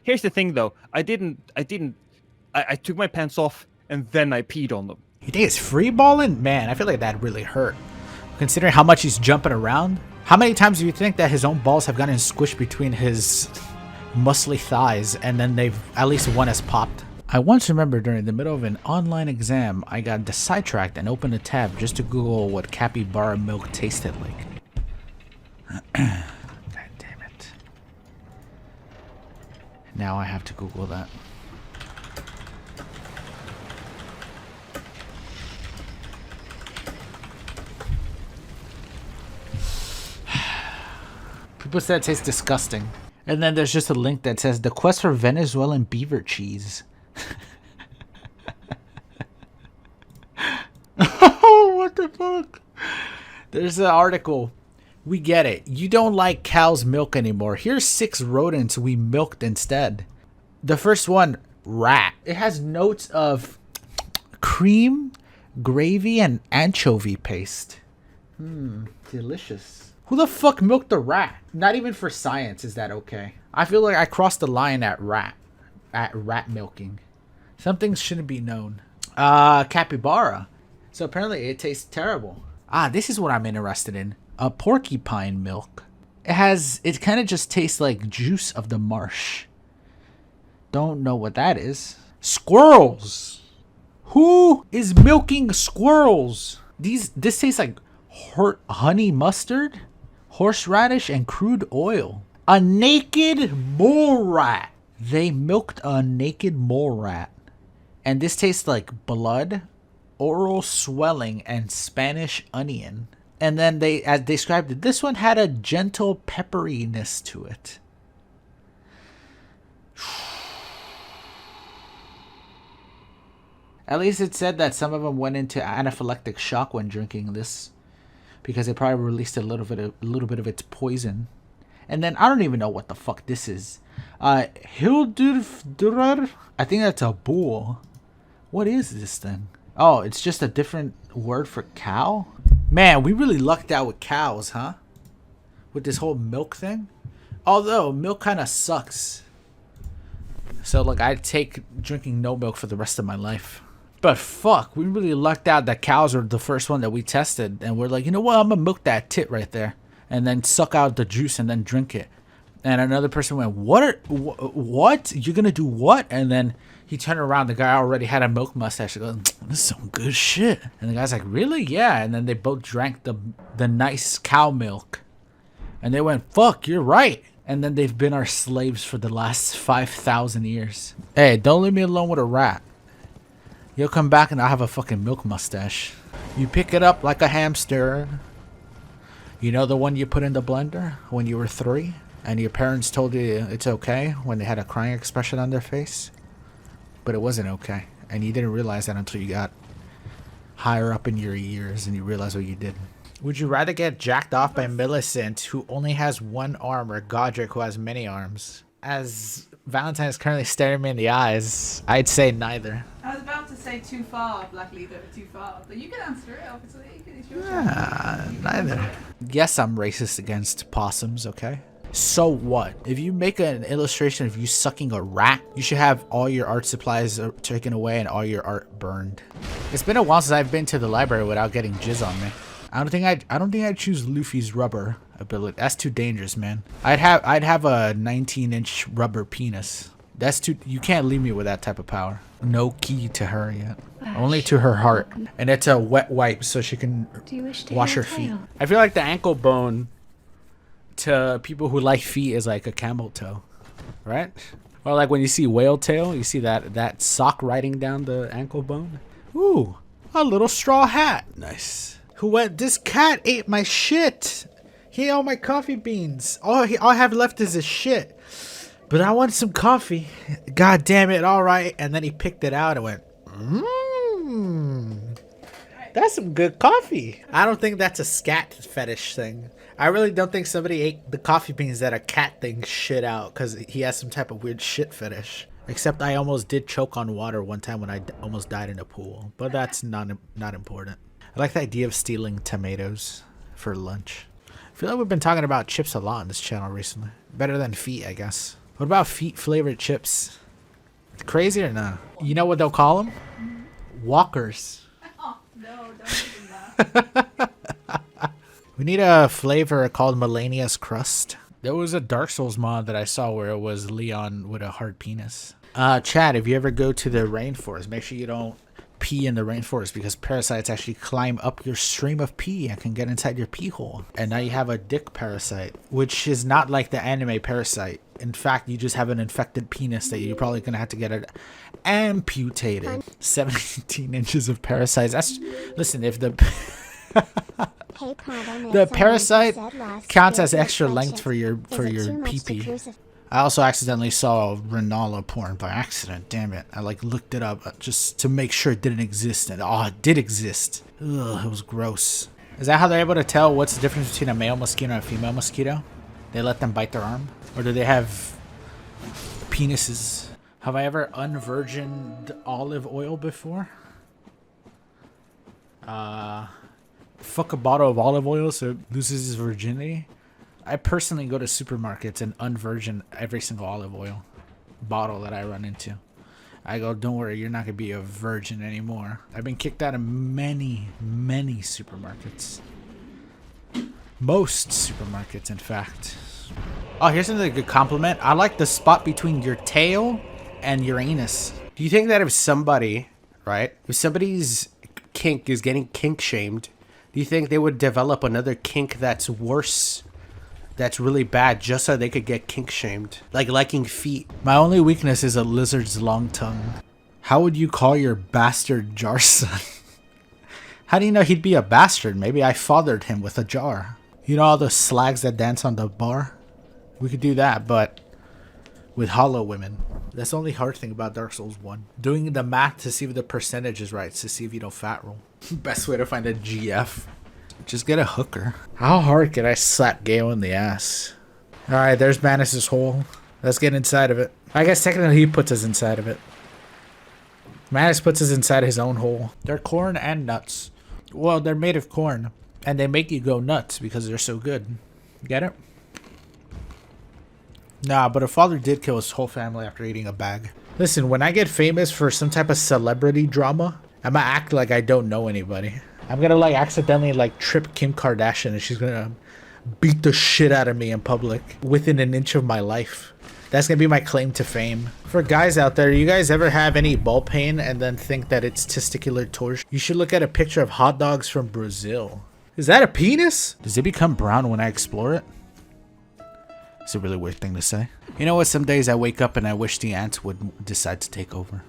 Here's the thing, though. I took my pants off and then I peed on them. You think it's free balling? Man, I feel like that really hurt. Considering how much he's jumping around. How many times do you think that his own balls have gotten squished between his muscly thighs and then they've at least one has popped? I once remember during the middle of an online exam, I got sidetracked and opened a tab just to Google what capybara milk tasted like. God damn it. Now I have to Google that. People said it tastes disgusting. And then there's just a link that says the quest for Venezuelan beaver cheese. What the fuck? There's an article. We get it. You don't like cow's milk anymore. Here's 6 rodents we milked instead. The first one, rat. It has notes of cream, gravy, and anchovy paste. Delicious. Who the fuck milked a rat? Not even for science is that okay. I feel like I crossed the line at rat milking. Some things shouldn't be known. Capybara. So apparently it tastes terrible. This is what I'm interested in. Porcupine milk. It kind of just tastes like juice of the marsh. Don't know what that is. Squirrels. Who is milking squirrels? This tastes like honey mustard, horseradish, and crude oil. A naked mole rat. They milked a naked mole rat. And this tastes like blood, oral swelling, and Spanish onion. And then they, as described it, this one had a gentle pepperiness to it. At least it said that some of them went into anaphylactic shock when drinking this, because it probably released a little bit of its poison. And then I don't even know what the fuck this is. Hildurdur. I think that's a bull. What is this thing? Oh, it's just a different word for cow? Man, we really lucked out with cows, huh? With this whole milk thing. Although, milk kind of sucks. So, like, I'd take drinking no milk for the rest of my life. But fuck, we really lucked out that cows are the first one that we tested. And we're like, you know what? I'm gonna milk that tit right there. And then suck out the juice and then drink it. And another person went, what? You're gonna do what? And then he turned around. The guy already had a milk mustache. He goes, this is some good shit. And the guy's like, really? Yeah. And then they both drank the nice cow milk. And they went, fuck, you're right. And then they've been our slaves for the last 5,000 years. Hey, don't leave me alone with a rat. You'll come back and I'll have a fucking milk mustache. You pick it up like a hamster. You know the one you put in the blender when you were 3? And your parents told you it's okay when they had a crying expression on their face? But it wasn't okay. And you didn't realize that until you got higher up in your years and you realized what you did. Would you rather get jacked off by Millicent, who only has 1 arm, or Godric, who has many arms? As Valentine is currently staring me in the eyes, I'd say neither. I was about to say too far, Black Leader, too far. But you can answer it, obviously. It's your Neither. Yes, I'm racist against possums, okay? So what? If you make an illustration of you sucking a rat, you should have all your art supplies taken away and all your art burned. It's been a while since I've been to the library without getting jizz on me. I don't think I'd choose Luffy's rubber ability. That's too dangerous, man. I'd have a 19-inch rubber penis. That's too. You can't leave me with that type of power. No key to her yet. Only to her heart. And it's a wet wipe so she can wash her feet. I feel like the ankle bone to people who like feet is like a camel toe, right? Or like when you see whale tail, you see that sock riding down the ankle bone. Ooh, a little straw hat. Nice. Who went? This cat ate my shit. He ate all my coffee beans. All I have left is his shit. But I want some coffee. God damn it. All right. And then he picked it out and went, that's some good coffee. I don't think that's a scat fetish thing. I really don't think somebody ate the coffee beans that a cat thing shit out because he has some type of weird shit fetish. Except I almost did choke on water one time when I almost died in a pool. But that's not important. I like the idea of stealing tomatoes for lunch. feel like we've been talking about chips a lot on this channel recently. Better than feet, I guess. What about feet flavored chips? Crazy or not? You know what they'll call them? Walkers. Oh, no, don't even that. We need a flavor called Melania's Crust. There was a Dark Souls mod that I saw where it was Leon with a hard penis. Chad, if you ever go to the rainforest, make sure you don't pee in the rainforest because parasites actually climb up your stream of pee and can get inside your pee hole. And now you have a dick parasite, which is not like the anime parasite. In fact, you just have an infected penis that you're probably going to have to get it amputated. 17 inches of parasites. That's, listen, if the... the parasite counts as extra length for your pee-pee. I also accidentally saw Renala porn by accident. Damn it. I like looked it up just to make sure it didn't exist. And oh, it did exist. Ugh, it was gross. Is that how they're able to tell what's the difference between a male mosquito and a female mosquito? They let them bite their arm? Or do they have penises? Have I ever unvirgined olive oil before? Fuck a bottle of olive oil so it loses its virginity? I personally go to supermarkets and unvirgin every single olive oil bottle that I run into. I go, don't worry, you're not going to be a virgin anymore. I've been kicked out of many, many supermarkets. Most supermarkets, in fact. Oh, here's another good compliment. I like the spot between your tail and your anus. Do you think that if somebody, right, if somebody's kink is getting kink shamed, do you think they would develop another kink that's worse, that's really bad, just so they could get kink shamed? Like liking feet. My only weakness is a lizard's long tongue. How would you call your bastard jar son? How do you know he'd be a bastard? Maybe I fathered him with a jar. You know all the slags that dance on the bar? We could do that, but with hollow women. That's the only hard thing about Dark Souls 1. Doing the math to see if the percentage is right, to see if you don't fat roll. Best way to find a GF. Just get a hooker. How hard can I slap Gale in the ass? Alright, there's Manus' hole. Let's get inside of it. I guess technically he puts us inside of it. Manus puts us inside his own hole. They're corn and nuts. Well, they're made of corn. And they make you go nuts because they're so good. Get it? Nah, but a father did kill his whole family after eating a bag. Listen, when I get famous for some type of celebrity drama, I'm gonna act like I don't know anybody. I'm gonna like accidentally like trip Kim Kardashian and she's gonna beat the shit out of me in public within an inch of my life. That's gonna be my claim to fame. For guys out there, you guys ever have any ball pain and then think that it's testicular torsion? You should look at a picture of hot dogs from Brazil. Is that a penis? Does it become brown when I explore it? It's a really weird thing to say. You know what? Some days I wake up and I wish the ants would decide to take over.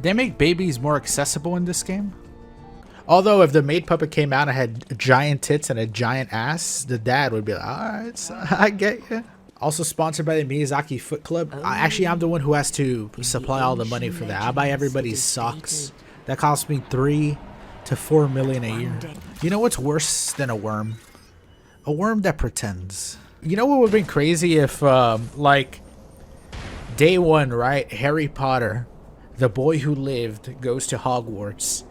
They make babies more accessible in this game. Although if the maid puppet came out and had giant tits and a giant ass, the dad would be like, alright, so I get you. Also sponsored by the Miyazaki Foot Club. Actually, I'm the one who has to supply all the money for that. I buy everybody's socks. That costs me $3 to $4 million a year. You know what's worse than a worm? A worm that pretends. You know what would have been crazy if, like, day one, right? Harry Potter, the boy who lived, goes to Hogwarts.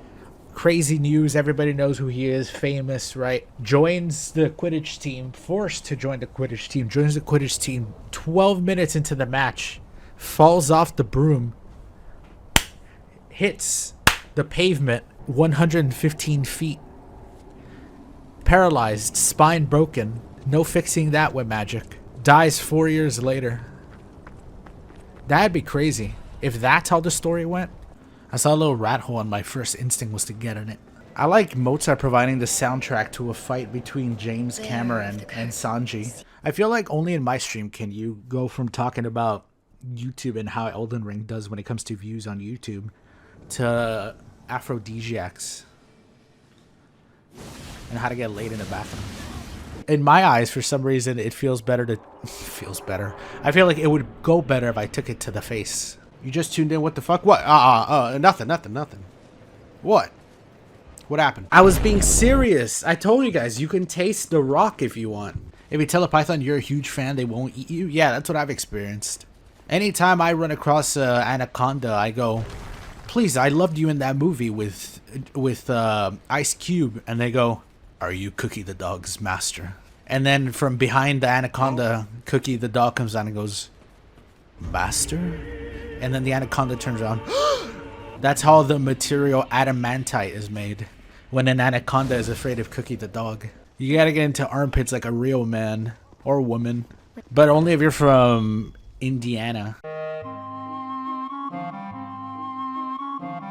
Crazy news, everybody knows who he is, famous, right? Joins the Quidditch team, forced to join the Quidditch team, joins the Quidditch team 12 minutes into the match, falls off the broom, hits the pavement 115 feet, paralyzed, spine broken. No fixing that with magic. Dies 4 years later. That'd be crazy. If that's how the story went. I saw a little rat hole and my first instinct was to get in it. I like Mozart providing the soundtrack to a fight between James Cameron and Sanji. I feel like only in my stream can you go from talking about YouTube and how Elden Ring does when it comes to views on YouTube to aphrodisiacs and how to get laid in the bathroom. In my eyes, for some reason, it feels better to... feels better. I feel like it would go better if I took it to the face. You just tuned in? What the fuck? What? Nothing. What? What happened? I was being serious. I told you guys, you can taste the rock if you want. If you tell a python you're a huge fan, they won't eat you. Yeah, that's what I've experienced. Anytime I run across anaconda, I go, please, I loved you in that movie with Ice Cube. And they go, are you Cookie the dog's master? And then from behind the anaconda, Cookie the dog comes down and goes, "Master?" And then the anaconda turns around. That's how the material adamantite is made. When an anaconda is afraid of Cookie the dog. You gotta get into armpits like a real man or woman. But only if you're from Indiana.